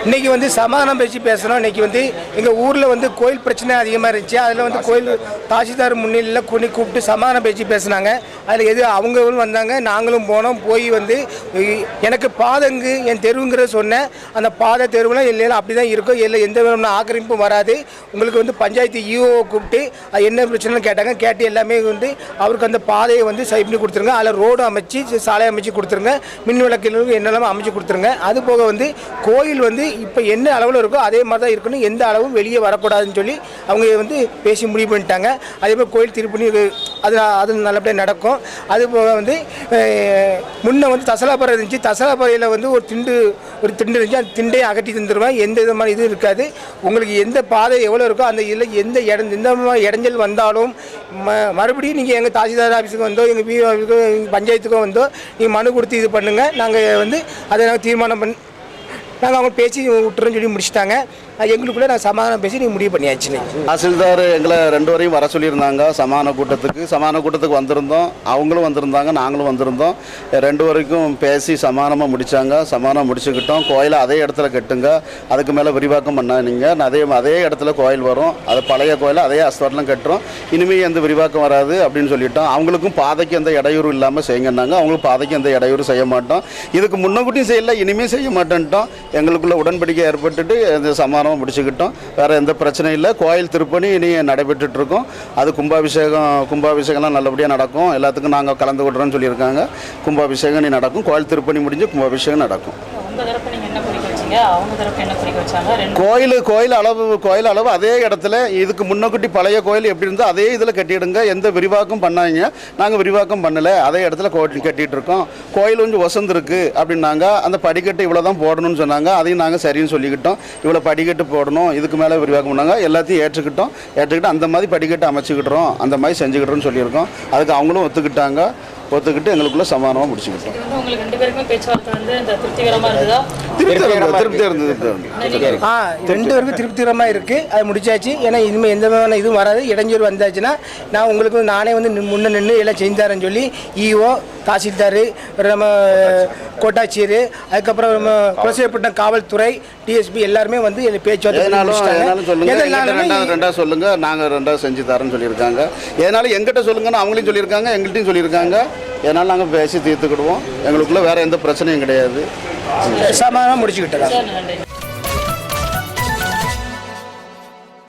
இன்றைக்கி வந்து சமாதானம் பேசி பேசணும். இன்றைக்கி வந்து எங்கள் ஊரில் வந்து கோயில் பிரச்சனை அதிகமாக இருந்துச்சு. அதில் வந்து கோயில் தாசில்தார் முன்னிலையில் கூப்பிட்டு சமாதானம் பேசி பேசினாங்க. அதில் அவங்களும் வந்தாங்க, நாங்களும் போனோம். போய் வந்து எனக்கு பாதங்கு என் தெருவுங்கிறத சொன்னேன். அந்த பாதை தெருவில் இல்லை அப்படி தான் இருக்கும், இல்லை எந்த விதமான ஆக்கிரமிப்பும் வராது. உங்களுக்கு வந்து பஞ்சாயத்து ஈஓ கூப்பிட்டு அது என்ன பிரச்சனைன்னு கேட்டாங்க. கேட்டு எல்லாமே வந்து அவருக்கு அந்த பாதையை வந்து சரி பண்ணி கொடுத்துருங்க. அதில் ரோடு அமைச்சு சாலை அமைச்சு கொடுத்துருங்க, மின் விளக்குகளுக்கு என்னெல்லாம் அமைச்சு கொடுத்துருங்க. அது போக வந்து கோயில் வந்து இப்போ என்ன அளவில் இருக்கோ அதே மாதிரி தான் இருக்கணும், எந்த அளவும் வெளியே வரக்கூடாதுன்னு சொல்லி அவங்க வந்து பேசி முடிவு பண்ணிட்டாங்க. அதேமாதிரி கோயில் திருப்பணி அது நல்லபடியாக நடக்கும். அது போக வந்து முன்னே வந்து தசலாப்பறை இருந்துச்சு. தசலாப்பறையில் வந்து ஒரு திண்டு இருந்துச்சு. அந்த திண்டையை அகட்டி தந்துடுவேன். எந்த விதமான இது இருக்காது. உங்களுக்கு எந்த பாதை எவ்வளோ இருக்கோ அந்த இதில் எந்த இடைஞ்சல் வந்தாலும் மறுபடியும் நீங்கள் எங்கள் தாசில்தார் ஆஃபீஸுக்கு வந்தோ, எங்கள் பிஓ ஆஃபீஸுக்கோ, எங்கள் பஞ்சாயத்துக்கோ வந்தோ நீங்கள் மனு கொடுத்து இது பண்ணுங்கள். நாங்கள் வந்து அதை நாங்கள் தீர்மானம் நாங்கள் அவங்க பேசி விட்டுறோன்னு சொல்லி முடிச்சிட்டாங்க. எங்களுக்குள்ளே நான் சமாதானம் பேசி நீங்கள் முடிவு பண்ணியாச்சு. தாசில்தார் எங்களை 2 வரையும் வர சொல்லியிருந்தாங்க. சமாதான கூட்டத்துக்கு வந்திருந்தோம். அவங்களும் வந்திருந்தாங்க, நாங்களும் வந்திருந்தோம். 2 வரைக்கும் பேசி சமாதானமாக முடித்தாங்க. சமாதானம் முடிச்சுக்கிட்டோம். கோயிலை அதே இடத்துல கட்டுங்க, அதுக்கு மேலே விரிவாக்கம் பண்ணாதீங்க. அதே இடத்துல கோயில் வரும். அது பழைய கோயிலை அதே அஸ்தவரெலாம் கட்டுறோம். இனிமேல் எந்த விரிவாக்கம் வராது அப்படின்னு சொல்லிட்டோம். அவங்களுக்கும் பாதைக்கு எந்த இடையூறு இல்லாமல் செய்யுங்கன்னாங்க. அவங்களும் பாதைக்கு எந்த இடையூறு செய்ய மாட்டோம். இதுக்கு முன்னக்கூட்டியும் செய்யலை, இனிமேல் செய்ய மாட்டேன்ட்டோம். எங்களுக்குள்ள உடன்படிக்கை ஏற்பட்டுட்டு இந்த சமாதானம் முடிச்சுக்கிட்டோம். வேறு எந்த பிரச்சனையும் இல்லை. கோயில் திருப்பணி இனி நடைபெற்றுட்டு இருக்கோம். அது கும்பாபிஷேகம்லாம் நல்லபடியாக நடக்கும். எல்லாத்துக்கும் நாங்கள் கலந்து விடுறோன்னு சொல்லியிருக்காங்க. கும்பாபிஷேகம் இனி நடக்கும். கோயில் திருப்பணி முடிஞ்சு கும்பாபிஷேகம் நடக்கும். கோயில் அளவு அதே இடத்துல இதுக்கு முன்னக்கூட்டி பழைய கோயில் எப்படி இருந்தோ அதே இதில் கட்டிடுங்க. எந்த விரிவாக்கம் பண்ணாங்க. நாங்கள் விரிவாக்கம் பண்ணலை, அதே இடத்துல கட்டிகிட்டு இருக்கோம். கோயில் கொஞ்சம் வசந்திருக்கு அப்படின்னாங்க. அந்த படிக்கட்டு இவ்வளோ தான் போடணும்னு சொன்னாங்க. அதையும் நாங்கள் சரின்னு சொல்லிக்கிட்டோம். இவ்வளோ படிக்கட்டு போடணும், இதுக்கு மேலே விரிவாக்கம் பண்ணாங்க. எல்லாத்தையும் ஏற்றுக்கிட்டு அந்த மாதிரி படிக்கட்டு அமைச்சுக்கிட்டுறோம், அந்த மாதிரி செஞ்சுக்கிட்டோம்னு சொல்லியிருக்கோம். அதுக்கு அவங்களும் ஒத்துக்கிட்டு எங்களுக்குள்ள சமாதானமாக முடிச்சுக்கிட்டோம். திருப்திகரமாக இருக்குது. அது முடிச்சாச்சு. ஏன்னா இனிமேல் எந்த விதமான இதுவும் வராது. இடைஞ்சூர் வந்தாச்சுன்னா நான் உங்களுக்கு நானே வந்து முன்னே நின்று எல்லாம் செஞ்சாரன்னு சொல்லி ஈஓ, தாசில்தார், நம்ம கோட்டாட்சியர், அதுக்கப்புறம் நம்ம குலசேகரப்பட்டினம் காவல்துறை, டிஎஸ்பி எல்லாருமே வந்து பேச்சுவார்த்தை சொல்லுங்க. நாங்கள் 2 செஞ்சு தரேன்னு சொல்லியிருக்காங்க. எதனால எங்கிட்ட சொல்லுங்கன்னு அவங்களையும் சொல்லியிருக்காங்க, எங்கள்கிட்டையும் சொல்லியிருக்காங்க. அதனால் நாங்கள் பேசி தீர்த்துக்கிடுவோம். எங்களுக்குள்ள வேறு எந்த பிரச்சனையும் கிடையாது. சமாதானம் முடிச்சுக்கிட்டோம்.